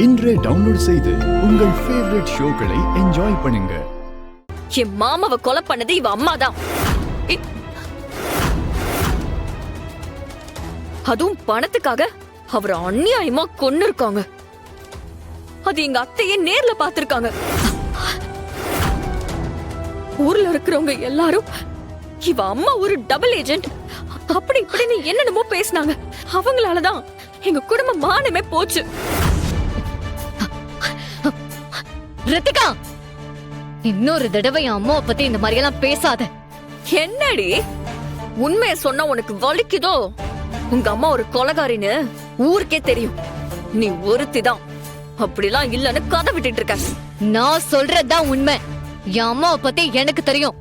இன்றே டவுன்லோட் செய்து உங்கள் ஃபேவரட் ஷோக்களை என்ஜாய் பண்ணுங்க. என் மாமாவை கொலை பண்ணது இவ அம்மாதான். அதுவும் பணத்துக்காக அவர் அநியாயமா கொன்னு இருக்காங்க. அது எங்க அத்தையே நேர்ல பாத்திருக்காங்க. ஊர்ல இருக்கிறவங்க எல்லாரும் இவ அம்மா ஒரு டபுள் ஏஜென்ட் அப்படி இப்படின்னு என்னென்னமோ பேசினாங்க. அவங்களாலதான் எங்க குடும்ப மானமே போச்சு. ரித்திகா, இன்னொரு தடவை என் அம்மாவை பத்தி இந்த மாதிரி எல்லாம் பேசாத. என்னடி உண்மைய சொன்னா உனக்கு வலிக்குதோ? உங்க அம்மா ஒரு கொலைகாரின்னு ஊருக்கே தெரியும். நீ ஒருத்திதான் அப்படிலாம் இல்லன்னு கதை விட்டுட்டு இருக்க. நான் சொல்றதுதான் உண்மை. என் அம்மாவை பத்தி எனக்கு தெரியும்.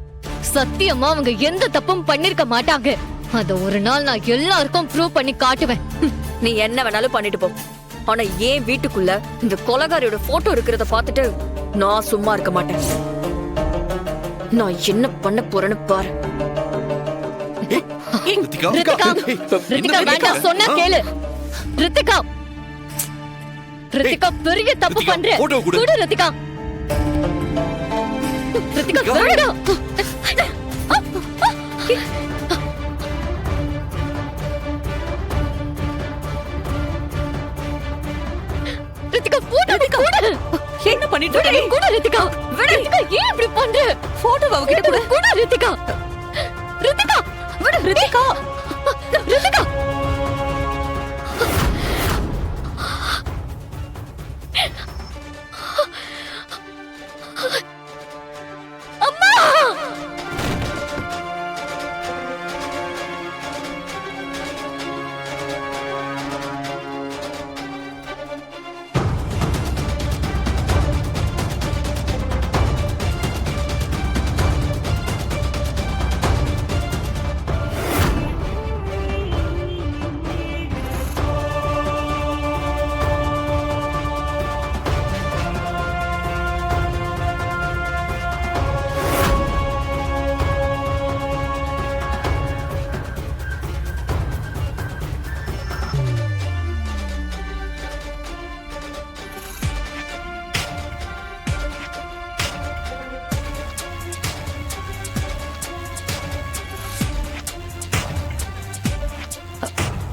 சத்தியமா அவங்க எந்த தப்பும் பண்ணிருக்க மாட்டாங்க. அத ஒரு நாள் நான் எல்லாருக்கும் ப்ரூவ் பண்ணி காட்டுவேன். நீ என்ன வேணாலும் பண்ணிட்டு போ. ஆனா ஏன் வீட்டுக்குள்ள இந்த கொலைகாரியோட போட்டோ இருக்கிறத பாத்துட்டு நான் சும்மா இருக்க மாட்டேன். நான் என்ன பண்ண போறேன்னு பாரு. ரித்திகா, ரித்திகா வேண்டாம் சொன்னா கேளு. ரித்திகா, ரித்திகா பெரிய தப்பு பண்ற. குடு ரித்திகா. ரித்திகா வேண்டாம். ரித்திகா போடு. குடு. என்ன பண்ணிட்டு இருக்க? குடு ரித்திகா. ரித்திகா ஏன் இப்படி பண்ற? போட்டோ அவகிட்ட கொடு. குடு ரித்திகா. ரித்திகா விடு. ரித்திகா, ரித்திகா. அம்மா,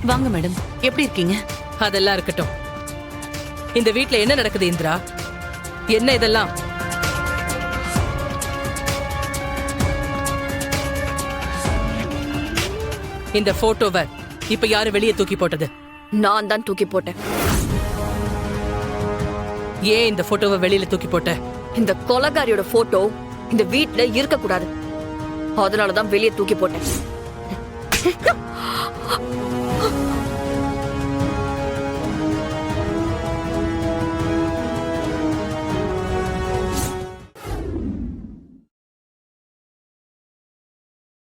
வாங்க மேடம், எப்படி இருக்கீங்க? அதெல்லாம் இருக்கட்டும். இந்த வீட்ல என்ன நடக்குது இந்திரா? என்ன இதெல்லாம்? இந்த போட்டோவை இப்ப யாரு வெளியே தூக்கி போட்டது? நான் தான் தூக்கி போட்டேன். ஏன் இந்த போட்டோவை வெளியில தூக்கி போட்ட? இந்த கொலைகாரியோட போட்டோ இந்த வீட்ல இருக்க கூடாது. அதனாலதான் வெளியே தூக்கி போட்டேன்.